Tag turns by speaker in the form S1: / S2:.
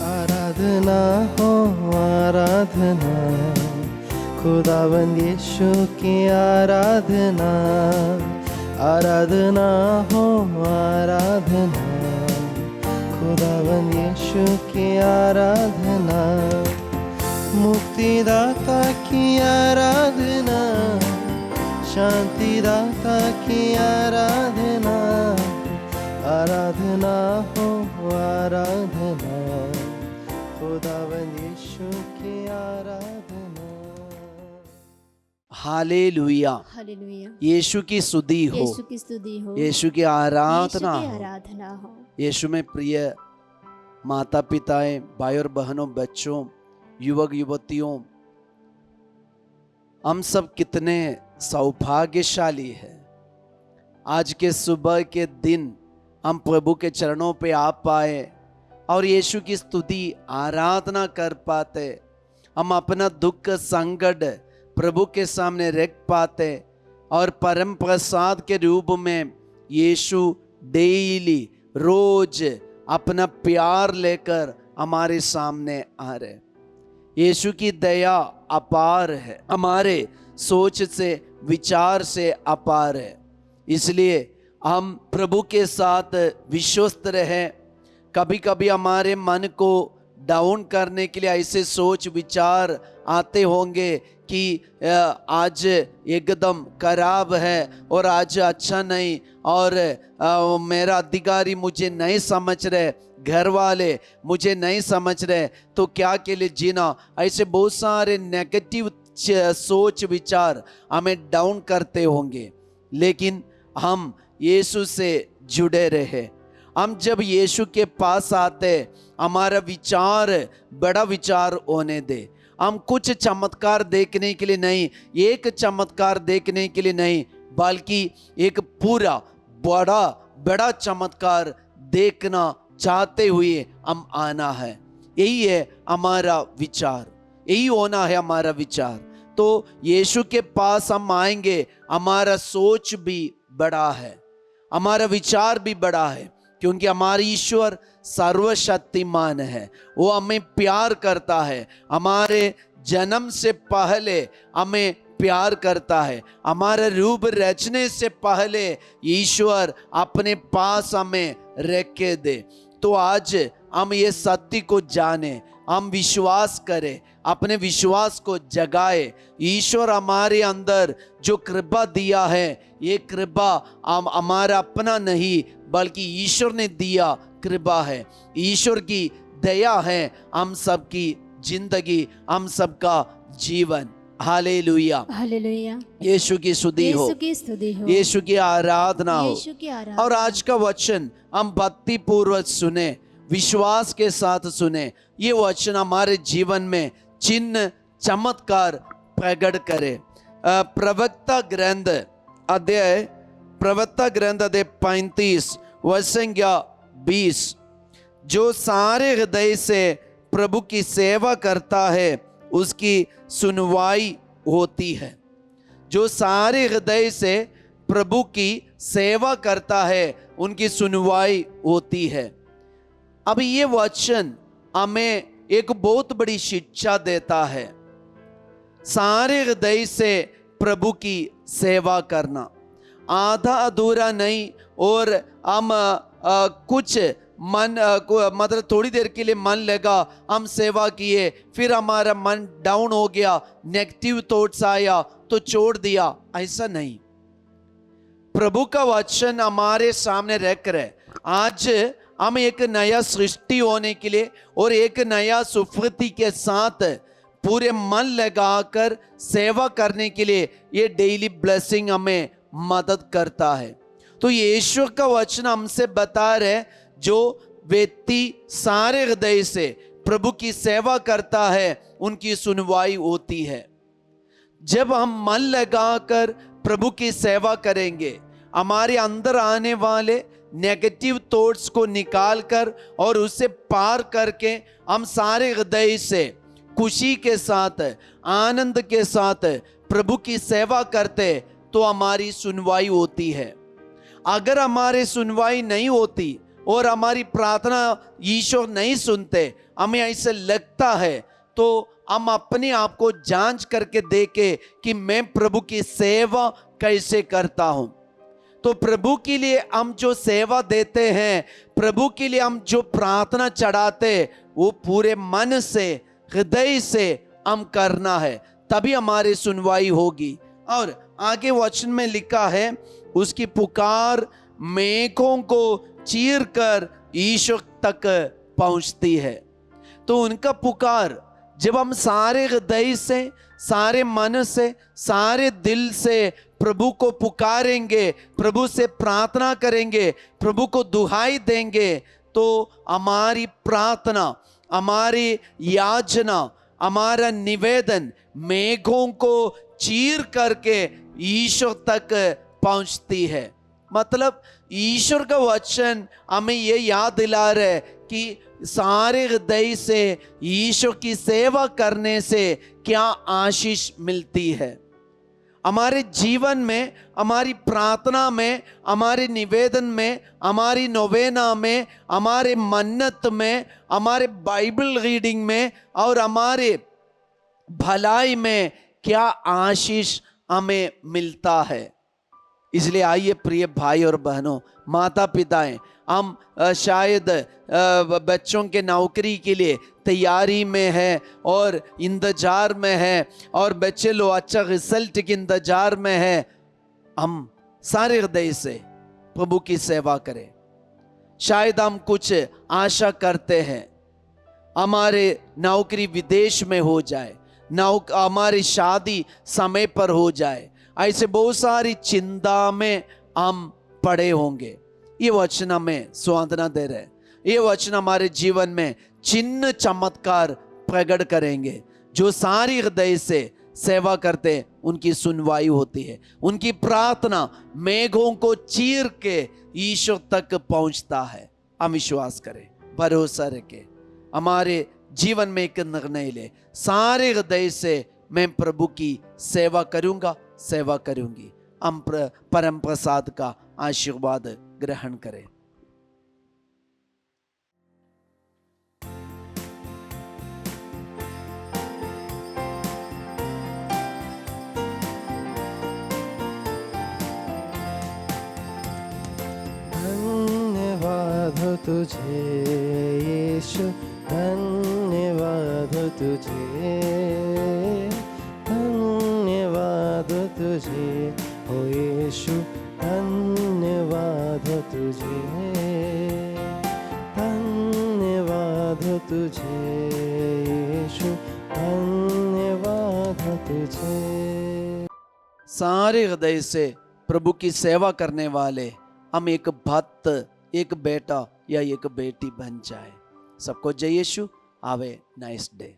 S1: आराधना हो आराधना, खुदावंद यीशु की आराधना। आराधना हो आराधना, खुदावंद यीशु की आराधना। मुक्तिदाता की आराधना, शांतिदाता की आराधना। आराधना हो आराधना, खुदावंद यीशु की आराधना।
S2: Hallelujah,
S3: hallelujah.
S2: यीशु की स्तुति हो,
S3: यीशु की स्तुति हो,
S2: यीशु की आराधना
S3: यीशु की
S2: हो।
S3: आराधना हो।
S2: यीशु में प्रिय माता पिताएं, भाई और बहनों, बच्चों, युवक युवतियों, हम सब कितने सौभाग्यशाली हैं। आज के सुबह के दिन हम प्रभु के चरणों पे आ पाए और यीशु की स्तुति आराधना कर पाते। हम अपना दुख संकट प्रभु के सामने रख पाते और परम प्रसाद के रूप में यीशु डेली रोज अपना प्यार लेकर हमारे सामने आ रहे। यीशु की दया अपार है, हमारे सोच से विचार से अपार है। इसलिए हम प्रभु के साथ विश्वस्त रहे। कभी कभी हमारे मन को डाउन करने के लिए ऐसे सोच विचार आते होंगे कि आज एकदम खराब है और आज अच्छा नहीं, और मेरा अधिकारी मुझे नहीं समझ रहे, घर वाले मुझे नहीं समझ रहे, तो क्या के लिए जीना। ऐसे बहुत सारे नेगेटिव सोच विचार हमें डाउन करते होंगे। लेकिन हम यीशु से जुड़े रहे। हम जब यीशु के पास आते, हमारा विचार बड़ा विचार होने दे। हम कुछ चमत्कार देखने के लिए नहीं, एक चमत्कार देखने के लिए नहीं, बल्कि एक पूरा बड़ा चमत्कार देखना चाहते हुए हम आना है। यही है हमारा विचार, यही होना है हमारा विचार। तो यीशु के पास हम आएंगे, हमारा सोच भी बड़ा है, हमारा विचार भी बड़ा है, क्योंकि हमारा ईश्वर सर्वशक्तिमान है। वो हमें प्यार करता है, हमारे जन्म से पहले हमें प्यार करता है। हमारे रूप रचने से पहले ईश्वर अपने पास हमें रख के दे। तो आज हम ये सत्य को जाने, हम विश्वास करें, अपने विश्वास को जगाए। ईश्वर हमारे अंदर जो कृपा दिया है, ये कृपा हम हमारा अपना नहीं बल्कि ईश्वर ने दिया कृपा है, ईश्वर की दया है हम सबकी जिंदगी, हम सबका जीवन। Hallelujah,
S3: hallelujah.
S2: यीशु की स्तुति हो,
S3: यीशु की स्तुति हो,
S2: यीशु की आराधना हो।
S3: यीशु की आराधना।
S2: और आज का वचन हम भक्ति पूर्वक सुने, विश्वास के साथ सुने। ये वचन हमारे जीवन में चिन्ह चमत्कार प्रकट करे। प्रवक्ता ग्रंथ अध्याय 35 वचन 20, जो सारे हृदय से प्रभु की सेवा करता है उसकी सुनवाई होती है। जो सारे हृदय से प्रभु की सेवा करता है उनकी सुनवाई होती है। अब ये वचन हमें एक बहुत बड़ी शिक्षा देता है, सारे हृदय से प्रभु की सेवा करना, आधा अधूरा नहीं। और हम कुछ मन मतलब थोड़ी देर के लिए मन लगा, हम सेवा किए, फिर हमारा मन डाउन हो गया, नेगेटिव थॉट्स आया तो छोड़ दिया, ऐसा नहीं। प्रभु का वचन हमारे सामने रख रहे। आज हम एक नया सृष्टि होने के लिए और एक नया सुफृति के साथ पूरे मन लगाकर सेवा करने के लिए ये डेली ब्लेसिंग हमें मदद करता है। तो यीशु का वचन हमसे बता रहे, जो व्यक्ति सारे हृदय से प्रभु की सेवा करता है उनकी सुनवाई होती है। जब हम मन लगाकर प्रभु की सेवा करेंगे, हमारे अंदर आने वाले नेगेटिव थॉट्स को निकाल कर और उससे पार करके हम सारे हृदय से खुशी के साथ, आनंद के साथ प्रभु की सेवा करते तो हमारी सुनवाई होती है। अगर हमारी सुनवाई नहीं होती और हमारी प्रार्थना ईश्वर नहीं सुनते, हमें ऐसे लगता है, तो हम अपने आप को जांच करके देखें कि मैं प्रभु की सेवा कैसे करता हूं। तो प्रभु के लिए हम जो सेवा देते हैं, प्रभु के लिए हम जो प्रार्थना चढ़ाते, वो पूरे मन से, हृदय से हम करना है, तभी हमारी सुनवाई होगी। और आगे वचन में लिखा है, उसकी पुकार मेघों को चीर कर ईश्वर तक पहुंचती है। तो उनका पुकार जब हम सारे हृदय से, सारे मन से, सारे दिल से प्रभु को पुकारेंगे, प्रभु से प्रार्थना करेंगे, प्रभु को दुहाई देंगे, तो हमारी प्रार्थना, हमारी याचना, हमारा निवेदन मेघों को चीर करके ईश्वर तक पहुंचती है। मतलब ईश्वर का वचन हमें ये याद दिला रहा है कि सारे हृदय से ईश्वर की सेवा करने से क्या आशीष मिलती है। हमारे जीवन में, हमारी प्रार्थना में, हमारे निवेदन में, हमारी नोवेना में, हमारे मन्नत में, हमारे बाइबल रीडिंग में और हमारे भलाई में क्या आशीष हमें मिलता है। इसलिए आइए प्रिय भाई और बहनों, माता पिताएं, हम शायद बच्चों के नौकरी के लिए तैयारी में है और इंतजार में है, और बच्चे लोग अच्छा रिजल्ट के इंतजार में है। हम सारे हृदय से प्रभु की सेवा करें। शायद हम कुछ आशा करते हैं, हमारे नौकरी विदेश में हो जाए, हमारी शादी समय पर हो जाए, ऐसे बहुत सारी चिंता में हम पड़े होंगे। ये वचन हमें सांत्वना दे रहे हैं। ये वचन हमारे जीवन में चिन्ह चमत्कार प्रकट करेंगे। जो सारी हृदय से सेवा करते, उनकी सुनवाई होती है, उनकी प्रार्थना मेघों को चीर के ईश्वर तक पहुंचता है। हम विश्वास करें, भरोसा रखें, हमारे जीवन में एक निर्णय ले, सारे हृदय से मैं प्रभु की सेवा करूंगा, सेवा करूंगी। हम परम प्रसाद का आशीर्वाद ग्रहण करें।
S1: धन्यवाद हो तुझे यीशु, धन्यवाद हो तुझे, धन्यवाद हो तुझे ओ यीशु, धन्यवाद हो तुझे, धन्यवाद हो तुझे यीशु, धन्यवाद हो तुझे।
S2: सारे हृदय से प्रभु की सेवा करने वाले हम एक भक्त, एक बेटा या एक बेटी बन जाए। सबको जय Yeshu. Have a nice day.